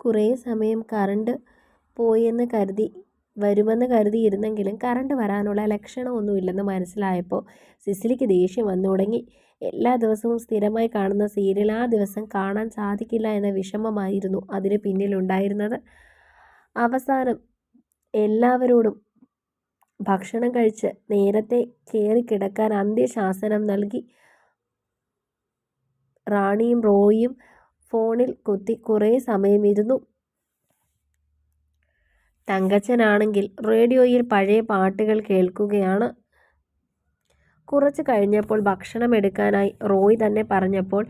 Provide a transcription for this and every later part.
കുറേ സമയം കറണ്ട് വരുമെന്ന് കരുതിയിരുന്നെങ്കിലും കറണ്ട് വരാനുള്ള ലക്ഷണമൊന്നുമില്ലെന്ന് മനസ്സിലായപ്പോൾ സിസിലിക്ക് ദേഷ്യം വന്നു തുടങ്ങി. എല്ലാ ദിവസവും സ്ഥിരമായി കാണുന്ന സീരിയൽ ആ ദിവസം കാണാൻ സാധിക്കില്ല എന്ന വിഷമമായിരുന്നു അതിന് പിന്നിലുണ്ടായിരുന്നത്. അവസാനം എല്ലാവരോടും ഭക്ഷണം കഴിച്ച് നേരത്തെ കയറിക്കിടക്കാൻ അന്ത്യശാസനം നൽകി. റാണിയും റോയിയും ഫോണിൽ കുത്തി കുറേ സമയം ഇരുന്നു. തങ്കച്ചനാണെങ്കിൽ റേഡിയോയിൽ പഴയ പാട്ടുകൾ കേൾക്കുകയാണ്. കുറച്ച് കഴിഞ്ഞപ്പോൾ ഭക്ഷണം എടുക്കാനായി റോയ് തന്നെ പറഞ്ഞപ്പോൾ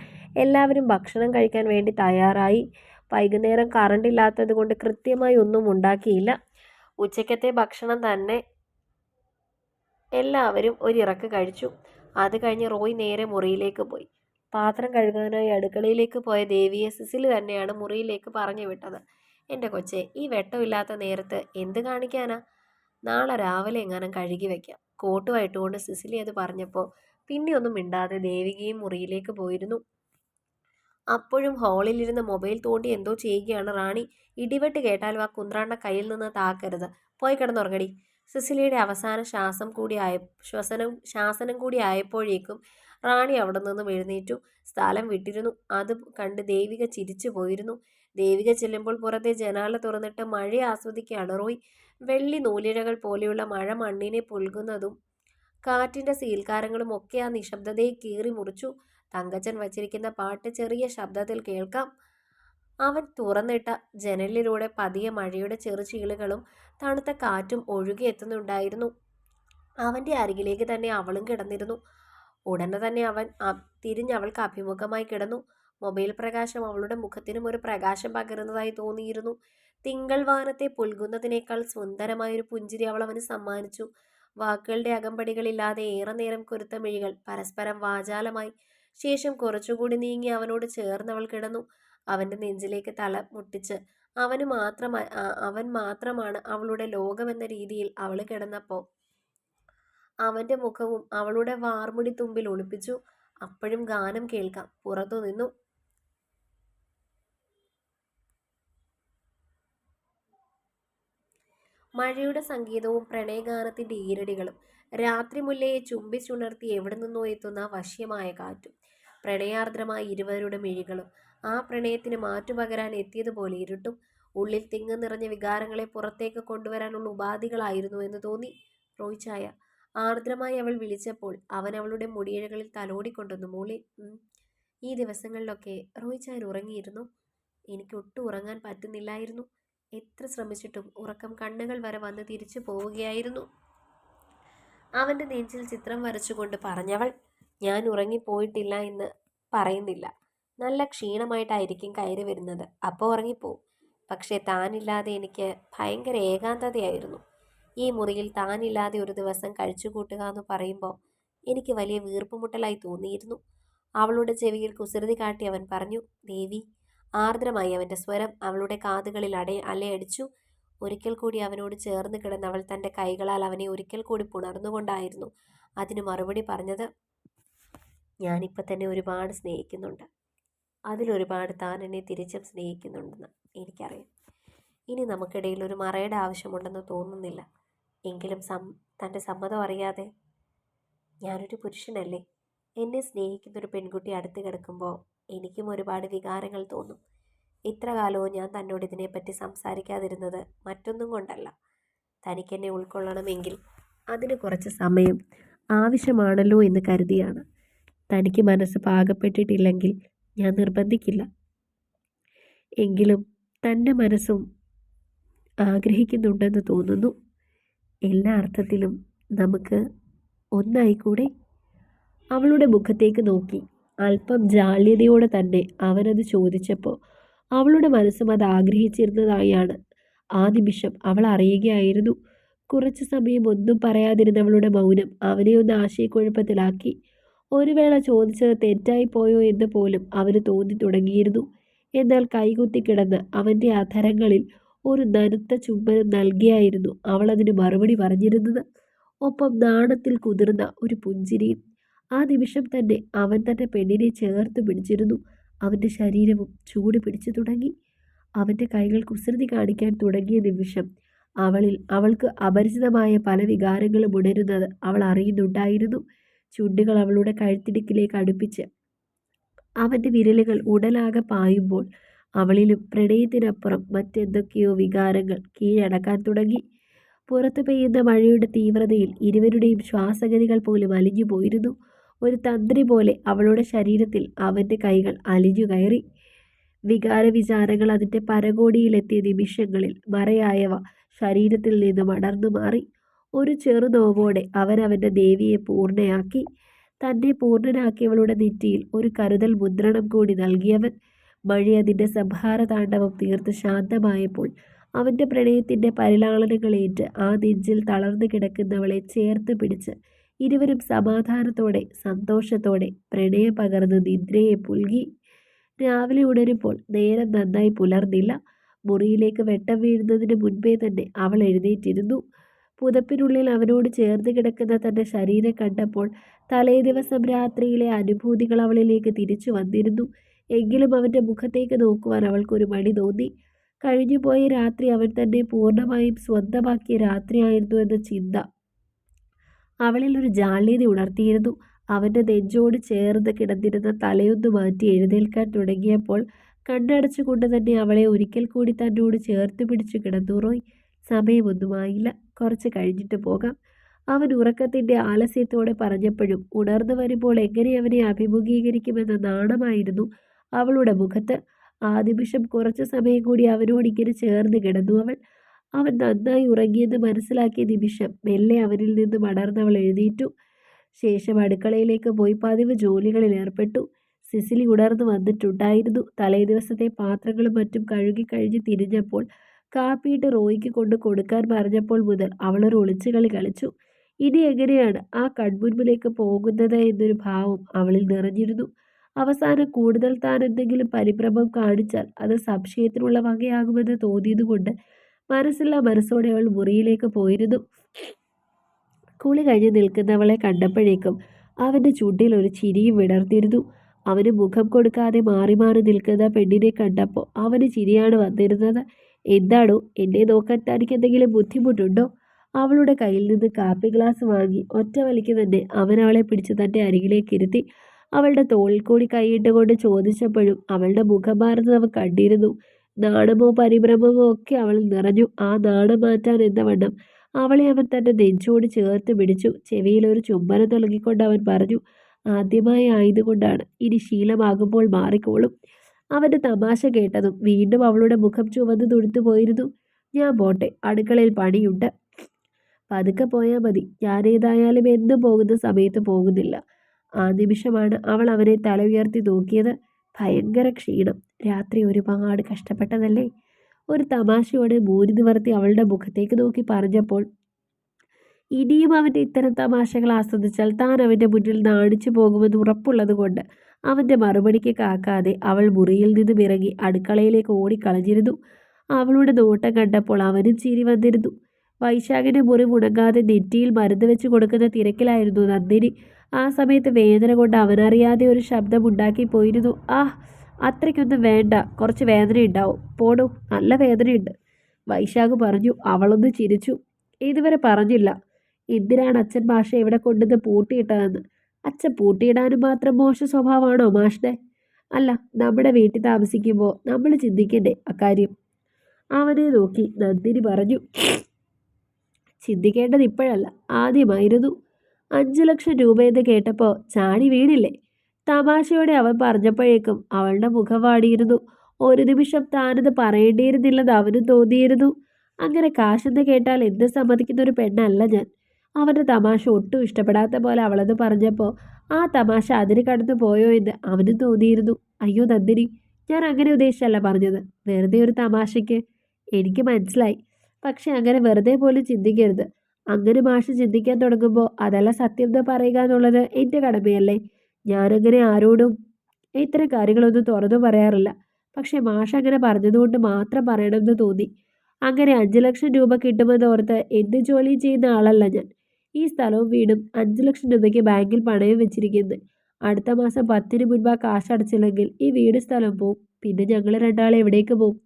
എല്ലാവരും ഭക്ഷണം കഴിക്കാൻ വേണ്ടി തയ്യാറായി. വൈകുന്നേരം കറണ്ട് ഇല്ലാത്തത് കൊണ്ട് കൃത്യമായി ഒന്നും ഉണ്ടാക്കിയില്ല. ഉച്ചക്കത്തെ ഭക്ഷണം തന്നെ എല്ലാവരും ഒരിറക്ക് കഴിച്ചു. അത് കഴിഞ്ഞ് റോയ് നേരെ മുറിയിലേക്ക് പോയി. പാത്രം കഴുകാനായി അടുക്കളയിലേക്ക് പോയ ദേവിയെ സിസിലി തന്നെയാണ് മുറിയിലേക്ക് പറഞ്ഞു വിട്ടത്. എൻ്റെ കൊച്ചെ, ഈ വെട്ടമില്ലാത്ത നേരത്ത് എന്ത് കാണിക്കാനാ? നാളെ രാവിലെ എങ്ങാനും കഴുകി വയ്ക്കാം. കോട്ടുമായിട്ടുകൊണ്ട് സിസിലി അത് പറഞ്ഞപ്പോൾ പിന്നെയൊന്നും മിണ്ടാതെ ദേവികയും മുറിയിലേക്ക് പോയിരുന്നു. അപ്പോഴും ഹാളിലിരുന്ന് മൊബൈൽ തോണ്ടി എന്തോ ചെയ്യുകയാണ് റാണി. ഇടിവെട്ട് കേട്ടാലും ആ കുന്ത്രാണ്ട കയ്യിൽ നിന്ന് താക്കരുത്. പോയി കിടന്നുറങ്ങടി. സിസിലിയുടെ അവസാന ശാസനം കൂടി ആയപ്പോഴേക്കും റാണി അവിടെ നിന്നും എഴുന്നേറ്റു സ്ഥലം വിട്ടിരുന്നു. അത് കണ്ട് ദേവിക ചിരിച്ചു പോയിരുന്നു. ദേവിക ചെല്ലുമ്പോൾ പുറത്തെ ജനാല തുറന്നിട്ട് മഴ ആസ്വദിക്കുകയാണ് റോയ്. വെള്ളി നൂലിഴകൾ പോലെയുള്ള മഴ മണ്ണിനെ പുൽകുന്നതും കാറ്റിൻ്റെ സീൽക്കാരങ്ങളും ഒക്കെ ആ നിശബ്ദതയെ കീറി മുറിച്ചു. തങ്കച്ചൻ വച്ചിരിക്കുന്ന പാട്ട് ചെറിയ ശബ്ദത്തിൽ കേൾക്കാം. അവൻ തുറന്നിട്ട ജനലിലൂടെ പതിയെ മഴയുടെ ചെറുചീളുകളും തണുത്ത കാറ്റും ഒഴുകിയെത്തുന്നുണ്ടായിരുന്നു. അവൻ്റെ അരികിലേക്ക് തന്നെ അവളും കിടന്നിരുന്നു. ഉടനെ തന്നെ അവൻ തിരിഞ്ഞവൾക്ക് അഭിമുഖമായി കിടന്നു. മൊബൈൽ പ്രകാശം അവളുടെ മുഖത്തിനും ഒരു പ്രകാശം പകരുന്നതായി തോന്നിയിരുന്നു. തിങ്കൾ വാനത്തെ പുൽകുന്നതിനേക്കാൾ സുന്ദരമായൊരു പുഞ്ചിരി അവൾ അവന് സമ്മാനിച്ചു. വാക്കുകളുടെ അകമ്പടികളില്ലാതെ ഏറെ നേരം കൊരുത്ത മിഴികൾ പരസ്പരം വാചാലമായി. ശേഷം കുറച്ചുകൂടി നീങ്ങി അവനോട് ചേർന്നവൾ കിടന്നു. അവൻ്റെ നെഞ്ചിലേക്ക് തല മുട്ടിച്ച് അവൻ മാത്രമാണ് അവളുടെ ലോകമെന്ന രീതിയിൽ അവൾ കിടന്നപ്പോൾ അവൻ്റെ മുഖവും അവളുടെ വാർമുടി തുമ്പിൽ ഒളിപ്പിച്ചു. അപ്പോഴും ഗാനം കേൾക്കാം പുറത്തു നിന്നു. മഴയുടെ സംഗീതവും പ്രണയഗാനത്തിൻ്റെ ഈരടികളും, രാത്രി മുല്ലയെ ചുംബിച്ചുണർത്തി എവിടെ നിന്നോ എത്തുന്ന വശ്യമായ കാറ്റും, പ്രണയാർദ്രമായ ഇരുവരുടെ മിഴികളും ആ പ്രണയത്തിന് മാറ്റുപകരാൻ എത്തിയതുപോലെ ഇരുട്ടും ഉള്ളിൽ തിങ്ങി നിറഞ്ഞ വികാരങ്ങളെ പുറത്തേക്ക് കൊണ്ടുവരാനുള്ള ഉപാധികളായിരുന്നു എന്ന് തോന്നി റോയ് ചായ. ആർദ്രമായി അവൾ വിളിച്ചപ്പോൾ അവൻ അവളുടെ മുടിയിഴകളിൽ തലോടിക്കൊണ്ടൊന്നു മൂളി. ഈ ദിവസങ്ങളിലൊക്കെ റോയ് ചായ ഉറങ്ങിയിരുന്നു. എനിക്ക് ഒട്ടും ഉറങ്ങാൻ പറ്റുന്നില്ലായിരുന്നു. എത്ര ശ്രമിച്ചിട്ടും ഉറക്കം കണ്ണുകൾ വരെ വന്ന് തിരിച്ചു പോവുകയായിരുന്നു. അവൻ്റെ നെഞ്ചിൽ ചിത്രം വരച്ചുകൊണ്ട് പറഞ്ഞവൾ. ഞാൻ ഉറങ്ങിപ്പോയിട്ടില്ല എന്ന് പറയുന്നില്ല. നല്ല ക്ഷീണമായിട്ടായിരിക്കും കയറി വരുന്നത്. അപ്പോൾ ഉറങ്ങിപ്പോവും. പക്ഷേ താനില്ലാതെ എനിക്ക് ഭയങ്കര ഏകാന്തതയായിരുന്നു. ഈ മുറിയിൽ താനില്ലാതെ ഒരു ദിവസം കഴിച്ചുകൂട്ടുക എന്ന് പറയുമ്പോൾ എനിക്ക് വലിയ വീർപ്പുമുട്ടലായി തോന്നിയിരുന്നു. അവളുടെ ചെവിയിൽ കുസൃതി കാട്ടി അവൻ പറഞ്ഞു. ദേവി. ആർദ്രമായി അവൻ്റെ സ്വരം അവളുടെ കാതുകളിൽ അലയടിച്ചു. ഒരിക്കൽ കൂടി അവനോട് ചേർന്ന് കിടന്ന് അവൾ തൻ്റെ കൈകളാൽ അവനെ ഒരിക്കൽ കൂടി പുണർന്നുകൊണ്ടായിരുന്നു അതിന് മറുപടി പറഞ്ഞത്. ഞാനിപ്പോൾ തന്നെ ഒരുപാട് സ്നേഹിക്കുന്നുണ്ട്. അതിലൊരുപാട് താൻ എന്നെ തിരിച്ചും സ്നേഹിക്കുന്നുണ്ടെന്ന് എനിക്കറിയാം. ഇനി നമുക്കിടയിൽ ഒരു മറയുടെ ആവശ്യമുണ്ടെന്ന് തോന്നുന്നില്ല. എങ്കിലും തൻ്റെ സമ്മതം അറിയാതെ ഞാനൊരു പുരുഷനല്ലേ. എന്നെ സ്നേഹിക്കുന്നൊരു പെൺകുട്ടി അടുത്ത് കിടക്കുമ്പോൾ എനിക്കും ഒരുപാട് വികാരങ്ങൾ തോന്നും. ഇത്ര കാലവും ഞാൻ തന്നോട് ഇതിനെപ്പറ്റി സംസാരിക്കാതിരുന്നത് മറ്റൊന്നും കൊണ്ടല്ല. തനിക്കെന്നെ ഉൾക്കൊള്ളണമെങ്കിൽ അതിന് കുറച്ച് സമയം ആവശ്യമാണല്ലോ എന്ന് കരുതിയാണ്. തനിക്ക് മനസ്സ് പാകപ്പെട്ടിട്ടില്ലെങ്കിൽ ഞാൻ നിർബന്ധിക്കില്ല. എങ്കിലും തൻ്റെ മനസ്സും ആഗ്രഹിക്കുന്നുണ്ടെന്ന് തോന്നുന്നു. എല്ലാ അർത്ഥത്തിലും നമുക്ക് ഒന്നായിക്കൂടെ? അവളുടെ മുഖത്തേക്ക് നോക്കി അല്പം ജാള്യതയോടെ തന്നെ അവനത് ചോദിച്ചപ്പോൾ അവളുടെ മനസ്സും അത് ആഗ്രഹിച്ചിരുന്നതായാണ് ആ നിമിഷം അവൾ അറിയുകയായിരുന്നു. കുറച്ചു സമയം ഒന്നും പറയാതിരുന്നവളുടെ മൗനം അവനെ ഒന്ന് ആശയക്കുഴപ്പത്തിലാക്കി. ഒരു വേള ചോദിച്ചത് തെറ്റായി പോയോ എന്ന് പോലും അവന് തോന്നി തുടങ്ങിയിരുന്നു. എന്നാൽ കൈകുത്തിക്കിടന്ന് അവൻ്റെ അധരങ്ങളിൽ ഒരു നനുത്ത ചുംബനം നൽകിയായിരുന്നു അവൾ അതിന് മറുപടി പറഞ്ഞിരുന്നത്. ഒപ്പം നാണത്തിൽ കുതിർന്ന ഒരു പുഞ്ചിരിയും. ആ നിമിഷം തന്നെ അവൻ തൻ്റെ പെണ്ണിനെ ചേർത്ത് പിടിച്ചിരുന്നു. അവൻ്റെ ശരീരവും ചൂട് പിടിച്ചു തുടങ്ങി. അവൻ്റെ കൈകൾ കുസൃതി കാണിക്കാൻ തുടങ്ങിയ നിമിഷം അവൾക്ക് അപരിചിതമായ പല വികാരങ്ങളും ഉണരുന്നത് അവൾ അറിയുന്നുണ്ടായിരുന്നു. ചുണ്ടുകൾ അവളുടെ കഴുത്തിടുക്കിലേക്ക് അടുപ്പിച്ച് അവൻ്റെ വിരലുകൾ ഉടലാകെ പായുമ്പോൾ അവളിലും പ്രണയത്തിനപ്പുറം മറ്റെന്തൊക്കെയോ വികാരങ്ങൾ കീഴടക്കാൻ തുടങ്ങി. പുറത്തു പെയ്യുന്ന മഴയുടെ തീവ്രതയിൽ ഇരുവരുടെയും ശ്വാസഗതികൾ പോലും അലിഞ്ഞു പോയിരുന്നു. ഒരു തന്ത്രി പോലെ അവളുടെ ശരീരത്തിൽ അവൻ്റെ കൈകൾ അലിഞ്ഞു കയറി. വികാര വിചാരങ്ങൾ അതിൻ്റെ പരകോടിയിലെത്തിയ നിമിഷങ്ങളിൽ മറയായവ ശരീരത്തിൽ നിന്നും അടർന്നു മാറി. ഒരു ചെറുനോവോടെ അവനവൻ്റെ ദേവിയെ പൂർണ്ണയാക്കി. തന്നെ പൂർണ്ണനാക്കിയവളുടെ നെറ്റിയിൽ ഒരു കരുതൽ മുദ്രണം കൂടി നൽകിയവൻ. മഴ അതിൻ്റെ സംഹാര താണ്ഡവം തീർത്ത് ശാന്തമായപ്പോൾ അവൻ്റെ പ്രണയത്തിൻ്റെ പരിലാളനങ്ങളേറ്റ് ആ നെഞ്ചിൽ തളർന്നു കിടക്കുന്നവളെ ചേർത്ത് പിടിച്ച് ഇരുവരും സമാധാനത്തോടെ സന്തോഷത്തോടെ പ്രണയം പകർന്ന് നിദ്രയെ പുൽകി. രാവിലെ ഉണരുമ്പോൾ നേരം നന്നായി പുലർന്നില്ല. മുറിയിലേക്ക് വെട്ടം വീഴുന്നതിന് മുൻപേ തന്നെ അവൾ എഴുന്നേറ്റിരുന്നു. പുതപ്പിനുള്ളിൽ അവനോട് ചേർന്ന് കിടക്കുന്ന തൻ്റെ ശരീരം കണ്ടപ്പോൾ തലേ ദിവസം രാത്രിയിലെ അനുഭൂതികൾ അവളിലേക്ക് തിരിച്ചു വന്നിരുന്നു. എങ്കിലും അവൻ്റെ മുഖത്തേക്ക് നോക്കുവാൻ അവൾക്കൊരു മടി തോന്നി. കഴിഞ്ഞുപോയ രാത്രി അവൻ തന്നെ പൂർണ്ണമായും സ്വന്തമാക്കിയ രാത്രിയായിരുന്നു എന്ന ചിന്ത അവളിൽ ഒരു ജാള്യത ഉണർത്തിയിരുന്നു. അവൻ്റെ നെഞ്ചോട് ചേർന്ന് കിടന്നിരുന്ന തലയൊന്ന് മാറ്റി എഴുന്നേൽക്കാൻ തുടങ്ങിയപ്പോൾ കണ്ണടച്ചുകൊണ്ട് തന്നെ അവളെ ഒരിക്കൽ കൂടി തന്നോട് ചേർത്ത് പിടിച്ചു കിടന്നുറങ്ങി. സമയമൊന്നുമായില്ല, കുറച്ച് കഴിഞ്ഞിട്ട് പോകാം. അവൻ ഉറക്കത്തിൻ്റെ ആലസ്യത്തോടെ പറഞ്ഞപ്പോഴും ഉണർന്നു വരുമ്പോൾ എങ്ങനെ അവനെ അഭിമുഖീകരിക്കുമെന്ന നാണമായിരുന്നു അവളുടെ മുഖത്ത്. ആ നിമിഷം കുറച്ചു സമയം കൂടി അവനോടിങ്ങനെ ചേർന്ന് കിടന്നു അവൾ. അവൻ നന്നായി ഉറങ്ങിയെന്ന് മനസ്സിലാക്കിയ നിമിഷം മെല്ലെ അവനിൽ നിന്നും അടർന്നവൾ എഴുന്നേറ്റു. ശേഷം അടുക്കളയിലേക്ക് പോയി പതിവ് ജോലികളിൽ ഏർപ്പെട്ടു. സിസിലി ഉണർന്നു വന്നിട്ടുണ്ടായിരുന്നു. തലേ ദിവസത്തെ പാത്രങ്ങളും മറ്റും കഴുകിക്കഴിഞ്ഞ് തിരിഞ്ഞപ്പോൾ കാപ്പിയിട്ട് റോയിക്ക് കൊണ്ട് കൊടുക്കാൻ പറഞ്ഞപ്പോൾ മുതൽ അവളൊരു ഒളിച്ചുകളി കളിച്ചു. ഇനി എങ്ങനെയാണ് ആ കൺമുൻപിലേക്ക് പോകുന്നത് എന്നൊരു ഭാവം അവളിൽ നിറഞ്ഞിരുന്നു. അവസാനം കൂടുതൽ താൻ എന്തെങ്കിലും പരിഭ്രമം കാണിച്ചാൽ അത് സംശയത്തിനുള്ള വകയാകുമെന്ന് തോന്നിയതുകൊണ്ട് മനസ്സില്ലാ മനസ്സോടെ അവൾ മുറിയിലേക്ക് പോയിരുന്നു. കുളി കഴിഞ്ഞ് നിൽക്കുന്നവളെ കണ്ടപ്പോഴേക്കും അവൻ്റെ ചുണ്ടിൽ ഒരു ചിരിയും വിടർത്തിയിരുന്നു. അവന് മുഖം കൊടുക്കാതെ മാറി മാറി നിൽക്കുന്ന പെണ്ണിനെ കണ്ടപ്പോൾ അവന് ചിരിയാണ് വന്നിരുന്നത്. എന്താണോ, എന്നെ നോക്കാൻ തനിക്ക് എന്തെങ്കിലും ബുദ്ധിമുട്ടുണ്ടോ? അവളുടെ കയ്യിൽ നിന്ന് കാപ്പി ഗ്ലാസ് വാങ്ങി ഒറ്റ വലിക്ക് തന്നെ അവൻ അവളെ പിടിച്ച് തൻ്റെ അരികിലേക്ക് ഇരുത്തി. അവളുടെ തോളിൽ കൂടി കൈയിട്ടുകൊണ്ട് ചോദിച്ചപ്പോഴും അവളുടെ മുഖം മാറുന്നത് അവൻ കണ്ടിരുന്നു. നാണമോ പരിഭ്രമമോ ഒക്കെ അവളിൽ നിറഞ്ഞു. ആ നാണം മാറ്റാൻ എന്ന വണ്ണം അവളെ അവൻ തൻ്റെ നെഞ്ചോട് ചേർത്ത് പിടിച്ചു. ചെവിയിൽ ഒരു ചുംബനം നൽകിക്കൊണ്ട് അവൻ പറഞ്ഞു, ആദ്യമായി ആയതുകൊണ്ടാണ്, ഇനി ശീലമാകുമ്പോൾ മാറിക്കോളും. അവൻ്റെ തമാശ കേട്ടതും വീണ്ടും അവളുടെ മുഖം ചുവന്ന് തുടുത്തു പോയിരുന്നു. ഞാൻ പോട്ടെ, അടുക്കളയിൽ പണിയുണ്ട്. പതുക്കെ പോയാൽ മതി. ഞാനേതായാലും എന്നും പോകുന്ന സമയത്ത് പോകുന്നില്ല. ആ നിമിഷമാണ് അവൾ അവനെ തല ഉയർത്തി നോക്കിയത്. ഭയങ്കര ക്ഷീണം. രാത്രി ഒരുപാട് കഷ്ടപ്പെട്ടതല്ലേ? ഒരു തമാശയോടെ മൂരി നിവർത്തി അവളുടെ മുഖത്തേക്ക് നോക്കി പറഞ്ഞപ്പോൾ ഇനിയും അവൻ്റെ ഇത്തരം തമാശകൾ ആസ്വദിച്ചാൽ താൻ അവൻ്റെ മുന്നിൽ നാണിച്ചു പോകുമെന്ന് ഉറപ്പുള്ളത് കൊണ്ട് അവൻ്റെ മറുപടിക്ക് കാക്കാതെ അവൾ മുറിയിൽ നിന്നും ഇറങ്ങി അടുക്കളയിലേക്ക് ഓടിക്കളഞ്ഞിരുന്നു. അവളുടെ നോട്ടം കണ്ടപ്പോൾ അവനും ചിരി വന്നിരുന്നു. വൈശാഖിൻ്റെ മുറി മുടങ്ങാതെ നെറ്റിയിൽ മരുന്ന് വെച്ച് കൊടുക്കുന്ന തിരക്കിലായിരുന്നു നന്ദിനി. ആ സമയത്ത് വേദന കൊണ്ട് അവനറിയാതെ ഒരു ശബ്ദം ഉണ്ടാക്കി പോയിരുന്നു. ആ, അത്രയ്ക്കൊന്നും വേണ്ട, കുറച്ച് വേദന ഉണ്ടാവും. പോടൂ, നല്ല വേദനയുണ്ട്, വൈശാഖ് പറഞ്ഞു. അവളൊന്ന് ചിരിച്ചു. ഇതുവരെ പറഞ്ഞില്ല എന്തിനാണ് അച്ഛൻ മാഷെ ഇവിടെ കൊണ്ടുവന്ന് പൂട്ടിയിട്ടതെന്ന്. അച്ഛൻ പൂട്ടിയിടാനും മാത്രം മോശ സ്വഭാവമാണോ മാഷിനെ? അല്ല, നമ്മുടെ വീട്ടിൽ താമസിക്കുമ്പോൾ നമ്മൾ ചിന്തിക്കണ്ടേ അക്കാര്യം? അവനെ നോക്കി നന്ദിനി പറഞ്ഞു. ചിന്തിക്കേണ്ടത് ഇപ്പോഴല്ല, ആദ്യമായിരുന്നു. 5 ലക്ഷം രൂപയെന്ന് കേട്ടപ്പോൾ ചാടി വീണില്ലേ? തമാശയോടെ അവൻ പറഞ്ഞപ്പോഴേക്കും അവളുടെ മുഖം വാടിയിരുന്നു. ഒരു നിമിഷം താനത് പറയേണ്ടിയിരുന്നില്ലെന്ന് അവനും തോന്നിയിരുന്നു. അങ്ങനെ കാശെന്ന് കേട്ടാൽ എന്ത് സമ്മതിക്കുന്ന ഒരു പെണ്ണല്ല ഞാൻ. അവൻ്റെ തമാശ ഒട്ടും ഇഷ്ടപ്പെടാത്ത പോലെ അവളത് പറഞ്ഞപ്പോൾ ആ തമാശ അതിന് കടന്നു പോയോ എന്ന് അവനും തോന്നിയിരുന്നു. അയ്യോ നന്ദിനി, ഞാൻ അങ്ങനെ ഉദ്ദേശിച്ചല്ല പറഞ്ഞത്, വെറുതെ ഒരു തമാശയ്ക്ക്. എനിക്ക് മനസ്സിലായി. പക്ഷെ അങ്ങനെ വെറുതെ പോലും ചിന്തിക്കരുത്. അങ്ങനെ മാഷ് ചിന്തിക്കാൻ തുടങ്ങുമ്പോൾ അതല്ല സത്യം എന്ന് പറയുക എന്നുള്ളത് എൻ്റെ കടമയല്ലേ? ഞാനങ്ങനെ ആരോടും ഇത്തരം കാര്യങ്ങളൊന്നും തുറന്നു പറയാറില്ല. പക്ഷെ മാഷ് അങ്ങനെ പറഞ്ഞതുകൊണ്ട് മാത്രം പറയണമെന്ന് തോന്നി. അങ്ങനെ 5 ലക്ഷം രൂപ കിട്ടുമെന്ന് ഓർത്ത് എന്ത് ജോലിയും ചെയ്യുന്ന ആളല്ല ഞാൻ. ഈ സ്ഥലവും വീടും 5 ലക്ഷം രൂപയ്ക്ക് ബാങ്കിൽ പണയം വെച്ചിരിക്കുന്നത്. അടുത്ത മാസം 10-ന് മുൻപ് ആ കാശ് അടച്ചില്ലെങ്കിൽ ഈ വീട് സ്ഥലം പോവും. പിന്നെ ഞങ്ങൾ രണ്ടാളെ എവിടേക്ക് പോവും?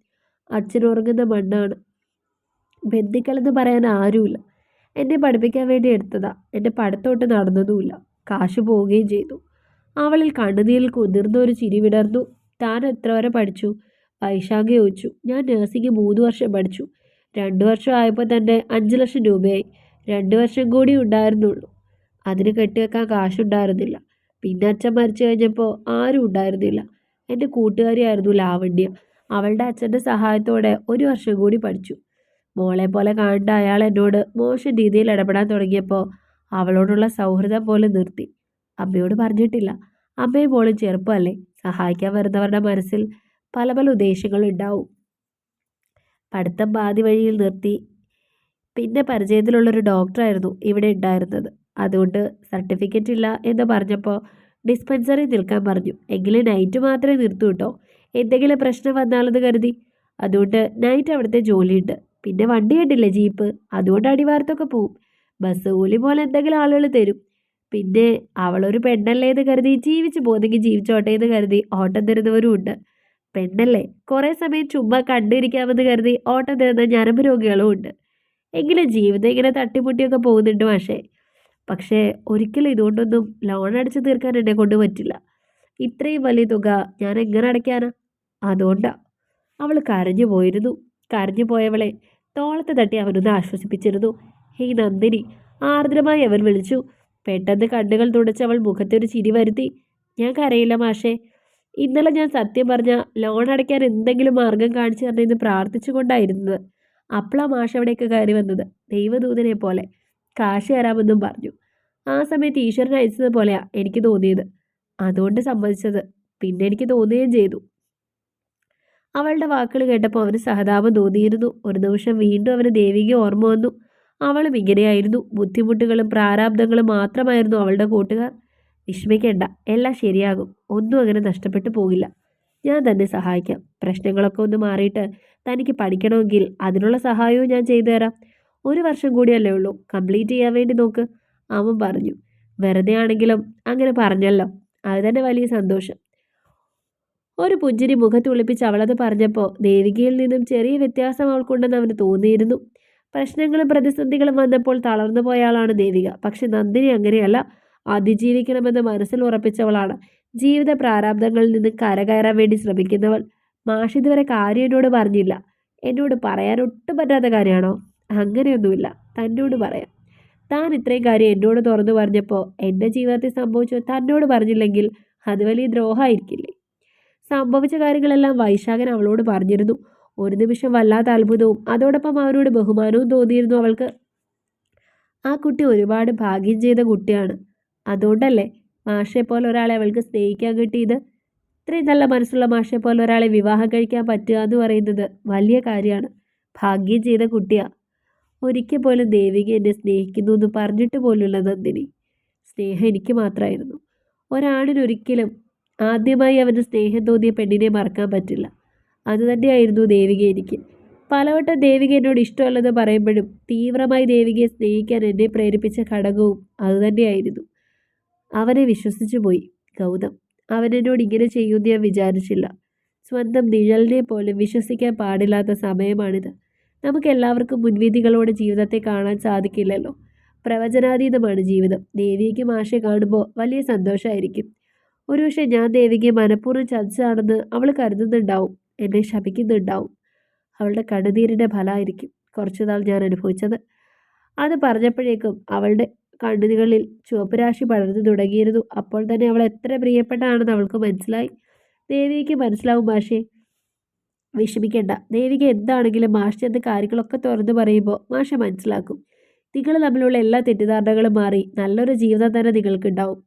അച്ഛൻ ഉറങ്ങുന്ന മണ്ണാണ്. ബന്ധുക്കളെന്ന് പറയാൻ ആരുമില്ല. എന്നെ പഠിപ്പിക്കാൻ വേണ്ടി എടുത്തതാ. എൻ്റെ പഠിത്തമൊട്ട് നടന്നതുമില്ല. കാശ് പോവുകയും ചെയ്തു. അവളിൽ കണ്ണുനീരിൽ കുതിർന്ന ഒരു ചിരി വിടർന്നു. താൻ എത്ര വരെ പഠിച്ചു? വൈശാഖ ചോദിച്ചു. ഞാൻ നഴ്സിംഗ് 3 വർഷം പഠിച്ചു. 2 വർഷം ആയപ്പോൾ തന്നെ 5 ലക്ഷം രൂപയായി. 2 വർഷം കൂടി ഉണ്ടായിരുന്നുള്ളൂ. അതിന് കെട്ടിവെക്കാൻ കാശുണ്ടായിരുന്നില്ല. പിന്നെ അച്ഛൻ മരിച്ചു കഴിഞ്ഞപ്പോൾ ആരും ഉണ്ടായിരുന്നില്ല. എൻ്റെ കൂട്ടുകാരിയായിരുന്നു ലാവണ്യ. അവളുടെ അച്ഛൻ്റെ സഹായത്തോടെ 1 വർഷം കൂടി പഠിച്ചു. മോളെ പോലെ കാണേണ്ട അയാൾ എന്നോട് മോശം രീതിയിൽ ഇടപെടാൻ തുടങ്ങിയപ്പോൾ അവളോടുള്ള സൗഹൃദം പോലും നിർത്തി. അമ്മയോട് പറഞ്ഞിട്ടില്ല. അമ്മയും മോളും ചെറുപ്പമല്ലേ. സഹായിക്കാൻ വരുന്നവരുടെ മനസ്സിൽ പല പല ഉദ്ദേശങ്ങളും ഉണ്ടാവും. പഠിത്തം പാതി വഴിയിൽ നിർത്തി. പിന്നെ പരിചയത്തിലുള്ളൊരു ഡോക്ടറായിരുന്നു ഇവിടെ ഉണ്ടായിരുന്നത്. അതുകൊണ്ട് സർട്ടിഫിക്കറ്റ് ഇല്ല എന്ന് പറഞ്ഞപ്പോൾ ഡിസ്പെൻസറി നിൽക്കാൻ പറഞ്ഞു. എങ്കിലും നൈറ്റ് മാത്രമേ നിർത്തൂ കേട്ടോ, എന്തെങ്കിലും പ്രശ്നം വന്നാലെന്ന് കരുതി. അതുകൊണ്ട് നൈറ്റ് അവിടുത്തെ ജോലിയുണ്ട്. പിന്നെ വണ്ടി കണ്ടില്ലേ, ജീപ്പ്, അതുകൊണ്ട് അടിവാരത്തൊക്കെ പോവും. ബസ് കൂലി പോലെ എന്തെങ്കിലും ആളുകൾ തരും. പിന്നെ അവളൊരു പെണ്ണല്ലേ എന്ന് കരുതി ജീവിച്ചു പോന്നെങ്കിൽ ജീവിച്ചോട്ടെ എന്ന് കരുതി ഓട്ടം തരുന്നവരും ഉണ്ട്. പെണ്ണല്ലേ, കുറേ സമയം ചുമ്മാ കണ്ടിരിക്കാമെന്ന് കരുതി ഓട്ടം തരുന്ന ഞരമ്പ് രോഗികളും ഉണ്ട്. എങ്കിലും ജീവിതം ഇങ്ങനെ തട്ടിമുട്ടിയൊക്കെ പോകുന്നുണ്ട് പക്ഷേ പക്ഷേ ഒരിക്കലും ഇതുകൊണ്ടൊന്നും ലോൺ അടച്ചു തീർക്കാൻ എന്നെ കൊണ്ട് പറ്റില്ല. ഇത്രയും വലിയ തുക ഞാൻ എങ്ങനെ അടയ്ക്കാനാ? അതുകൊണ്ടാ. അവൾ കരഞ്ഞു പോയിരുന്നു. കരഞ്ഞു പോയവളെ തോളത്ത് തട്ടി അവനൊന്ന് ആശ്വസിപ്പിച്ചിരുന്നു. ഹേയ് നന്ദിനി, ആർദ്രമായി അവൻ വിളിച്ചു. പെട്ടെന്ന് കണ്ണുകൾ തുടച്ചവൾ മുഖത്തൊരു ചിരി വരുത്തി. ഞാൻ കരയില്ല മാഷേ. ഇന്നലെ ഞാൻ സത്യം പറഞ്ഞ ലോൺ അടയ്ക്കാൻ എന്തെങ്കിലും മാർഗം കാണിച്ചു തരണമെന്ന് പ്രാർത്ഥിച്ചുകൊണ്ടായിരുന്നത്. അപ്പളാ മാഷ് അവിടേക്ക് കയറി വന്നത്, ദൈവദൂതനെ പോലെ. കാശ് തരാമെന്നും പറഞ്ഞു. ആ സമയത്ത് ഈശ്വരൻ അയച്ചതുപോലെയാ എനിക്ക് തോന്നിയത്. അതുകൊണ്ട് സമ്മതിച്ചത്. പിന്നെ എനിക്ക് തോന്നുകയും ചെയ്തു. അവളുടെ വാക്കുകൾ കേട്ടപ്പോൾ അവന് സഹതാപം തോന്നിയിരുന്നു. ഒരു നിമിഷം വീണ്ടും അവന് ദേവിക ഓർമ്മ വന്നു. അവളും ഇങ്ങനെയായിരുന്നു. ബുദ്ധിമുട്ടുകളും പ്രാരാബ്ദങ്ങളും മാത്രമായിരുന്നു അവളുടെ കൂട്ടുകാർ. വിഷമിക്കേണ്ട, എല്ലാം ശരിയാകും. ഒന്നും അങ്ങനെ നഷ്ടപ്പെട്ടു പോകില്ല. ഞാൻ തന്നെ സഹായിക്കാം. പ്രശ്നങ്ങളൊക്കെ ഒന്ന് മാറിയിട്ട് തനിക്ക് പഠിക്കണമെങ്കിൽ അതിനുള്ള സഹായവും ഞാൻ ചെയ്തു തരാം. 1 വർഷം കൂടിയല്ലേ ഉള്ളൂ, കംപ്ലീറ്റ് ചെയ്യാൻ വേണ്ടി നോക്ക്, അവൻ പറഞ്ഞു. വെറുതെ ആണെങ്കിലും അങ്ങനെ പറഞ്ഞല്ലോ, അത് തന്നെ വലിയ സന്തോഷം. ഒരു പുഞ്ചിരി മുഖത്ത് ഒളിപ്പിച്ച് അവളത് പറഞ്ഞപ്പോൾ ദേവികയിൽ നിന്നും ചെറിയ വ്യത്യാസം അവൾക്കുണ്ടെന്ന് അവന് തോന്നിയിരുന്നു. പ്രശ്നങ്ങളും പ്രതിസന്ധികളും വന്നപ്പോൾ തളർന്നു പോയയാളാണ് ദേവിക. പക്ഷെ നന്ദിനി അങ്ങനെയല്ല. അതിജീവിക്കണമെന്ന് മനസ്സിൽ ഉറപ്പിച്ചവളാണ്. ജീവിത പ്രാരാബ്ദങ്ങളിൽ നിന്ന് കരകയറാൻ വേണ്ടി ശ്രമിക്കുന്നവൾ. മാഷ് ഇതുവരെ കാര്യം എന്നോട് പറഞ്ഞില്ല. എന്നോട് പറയാൻ ഒട്ടും പറ്റാത്ത കാര്യമാണോ? അങ്ങനെയൊന്നുമില്ല, തന്നോട് പറയാം. താൻ ഇത്രയും കാര്യം എന്നോട് തുറന്നു പറഞ്ഞപ്പോൾ എൻ്റെ ജീവിതത്തിൽ സംഭവിച്ചു തന്നോട് പറഞ്ഞില്ലെങ്കിൽ അത് വലിയ ദ്രോഹമായിരിക്കില്ലേ? സംഭവിച്ച കാര്യങ്ങളെല്ലാം വൈശാഖൻ അവളോട് പറഞ്ഞിരുന്നു. ഒരു നിമിഷം വല്ലാത്ത അത്ഭുതവും അതോടൊപ്പം അവനോട് ബഹുമാനവും തോന്നിയിരുന്നു അവൾക്ക്. ആ കുട്ടി ഒരുപാട് ഭാഗ്യം ചെയ്ത കുട്ടിയാണ്. അതുകൊണ്ടല്ലേ മാഷെ പോലെ ഒരാളെ അവൾക്ക് സ്നേഹിക്കാൻ കിട്ടിയത്. ഇത്രയും നല്ല മനസ്സുള്ള മാഷെ പോലെ ഒരാളെ വിവാഹം കഴിക്കാൻ പറ്റുക എന്ന് പറയുന്നത് വലിയ കാര്യമാണ്. ഭാഗ്യം ചെയ്ത കുട്ടിയാ. ഒരിക്കൽ പോലും ദേവിക എന്നെ സ്നേഹിക്കുന്നു എന്ന് പറഞ്ഞിട്ട് പോലുള്ള നന്ദിനി. സ്നേഹം എനിക്ക് മാത്രമായിരുന്നു. ഒരാണിനൊരിക്കലും ആദ്യമായി അവന് സ്നേഹം തോന്നിയ പെണ്ണിനെ മറക്കാൻ പറ്റില്ല. അതുതന്നെയായിരുന്നു ദേവിക എനിക്ക്. പലവട്ടം ദേവിക എന്നോട് ഇഷ്ടമല്ലെന്ന് പറയുമ്പോഴും തീവ്രമായി ദേവികയെ സ്നേഹിക്കാൻ എന്നെ പ്രേരിപ്പിച്ച ഘടകവും അതുതന്നെയായിരുന്നു. അവനെ വിശ്വസിച്ചു പോയി ഗൗതം. അവൻ എന്നോട് ഇങ്ങനെ ചെയ്യുമെന്ന് ഞാൻ വിചാരിച്ചില്ല. സ്വന്തം നിഴലിനെ പോലും വിശ്വസിക്കാൻ പാടില്ലാത്ത സമയമാണിത്. നമുക്കെല്ലാവർക്കും മുൻവിധികളോട് ജീവിതത്തെ കാണാൻ സാധിക്കില്ലല്ലോ. പ്രവചനാതീതമാണ് ജീവിതം. ദേവികയ്ക്ക് മാഷെ കാണുമ്പോൾ വലിയ സന്തോഷമായിരിക്കും. ഒരുപക്ഷെ ഞാൻ ദേവികയെ മനഃപൂർവ്വം ചതിച്ചതാണെന്ന് അവൾ കരുതുന്നുണ്ടാവും. എന്നെ ശപിക്കുന്നുണ്ടാവും. അവളുടെ കണ്ണുനീരിൻ്റെ ഫലമായിരിക്കും കുറച്ചുനാൾ ഞാൻ അനുഭവിച്ചത്. അത് പറഞ്ഞപ്പോഴേക്കും അവളുടെ കണ്ണുകളിൽ ചുവപ്പ് രാശി പടർന്നു തുടങ്ങിയിരുന്നു. അപ്പോൾ തന്നെ അവൾ എത്ര പ്രിയപ്പെട്ടാണെന്ന് അവൾക്ക് മനസ്സിലായി. ദേവിക്ക് മനസ്സിലാവും മാഷെ, വിഷമിക്കേണ്ട. ദേവിക എന്താണെങ്കിലും മാഷ് ചെന്ന് കാര്യങ്ങളൊക്കെ തുറന്നു പറയുമ്പോൾ മാഷ മനസ്സിലാക്കും. നിങ്ങൾ തമ്മിലുള്ള എല്ലാ തെറ്റിദ്ധാരണകളും മാറി നല്ലൊരു ജീവിതം തന്നെ നിങ്ങൾക്കുണ്ടാവും.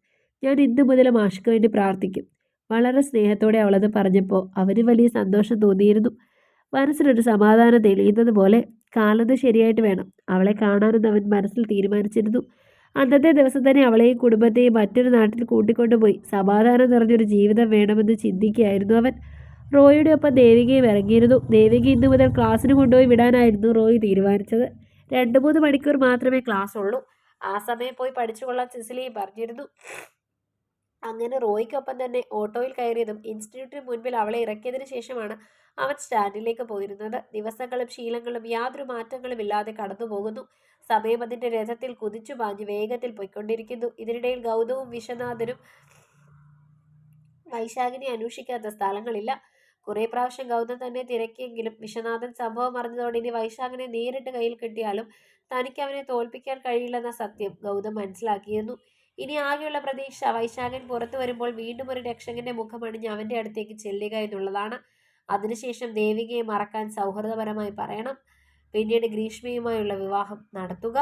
ഞാൻ ഇന്നു മുതൽ മാഷ്ക്ക് വേണ്ടി പ്രാർത്ഥിക്കും. വളരെ സ്നേഹത്തോടെ അവളത് പറഞ്ഞപ്പോൾ അവന് വലിയ സന്തോഷം തോന്നിയിരുന്നു. മനസ്സിലൊരു സമാധാനം തെളിയുന്നത് പോലെ. കാലത്ത് ശരിയായിട്ട് വേണം അവളെ കാണാനെന്ന് അവൻ മനസ്സിൽ തീരുമാനിച്ചിരുന്നു. അന്നത്തെ ദിവസം തന്നെ അവളെയും കുടുംബത്തെയും മറ്റൊരു നാട്ടിൽ കൂട്ടിക്കൊണ്ടുപോയി സമാധാനം നിറഞ്ഞൊരു ജീവിതം വേണമെന്ന് ചിന്തിക്കുകയായിരുന്നു അവൻ. റോയിയുടെ ഒപ്പം ദേവികയും ഇറങ്ങിയിരുന്നു. ദേവിക ഇന്നു മുതൽ ക്ലാസ്സിന് കൊണ്ടുപോയി വിടാനായിരുന്നു റോയി തീരുമാനിച്ചത്. 2-3 മണിക്കൂർ മാത്രമേ ക്ലാസ് ഉള്ളൂ. ആ സമയം പോയി പഠിച്ചു കൊള്ളാൻ സിസിലിയും പറഞ്ഞിരുന്നു. അങ്ങനെ റോയ്ക്കൊപ്പം തന്നെ ഓട്ടോയിൽ കയറിയതും ഇൻസ്റ്റിറ്റ്യൂട്ടിന് മുൻപിൽ അവളെ ഇറക്കിയതിനു ശേഷമാണ് അവൻ സ്റ്റാൻഡിലേക്ക് പോയിരുന്നത്. ദിവസങ്ങളും ശീലങ്ങളും യാതൊരു മാറ്റങ്ങളും ഇല്ലാതെ കടന്നുപോകുന്നു. സമയം അതിന്റെ രഥത്തിൽ കുതിച്ചു പാഞ്ഞ് വേഗത്തിൽ പൊയ്ക്കൊണ്ടിരിക്കുന്നു. ഇതിനിടയിൽ ഗൗതവും വിശ്വനാഥനും വൈശാഖിനെ അന്വേഷിക്കാത്ത സ്ഥലങ്ങളില്ല. കുറെ പ്രാവശ്യം ഗൗതം തന്നെ തിരക്കിയെങ്കിലും വിശ്വനാഥൻ സംഭവം അറിഞ്ഞതോടെ ഇനി വൈശാഖിനെ നേരിട്ട് കയ്യിൽ കിട്ടിയാലും തനിക്ക് അവനെ തോൽപ്പിക്കാൻ കഴിയില്ലെന്ന സത്യം ഗൗതം മനസ്സിലാക്കിയിരുന്നു. ഇനി ആകെയുള്ള പ്രതീക്ഷ വൈശാഖൻ പുറത്തു വരുമ്പോൾ വീണ്ടും ഒരു രക്ഷകന്റെ മുഖമണിഞ്ഞ് അവന്റെ അടുത്തേക്ക് ചെല്ലുക എന്നുള്ളതാണ്. അതിനുശേഷം ദേവികയെ മറക്കാൻ സൗഹൃദപരമായി പറയണം. പിന്നീട് ഗ്രീഷ്മയുമായുള്ള വിവാഹം നടത്തുക.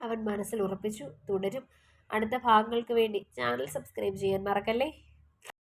അവൻ മനസ്സിൽ ഉറപ്പിച്ചു. തുടരും. അടുത്ത ഭാഗങ്ങൾക്ക് വേണ്ടി ചാനൽ സബ്സ്ക്രൈബ് ചെയ്യാൻ മറക്കല്ലേ.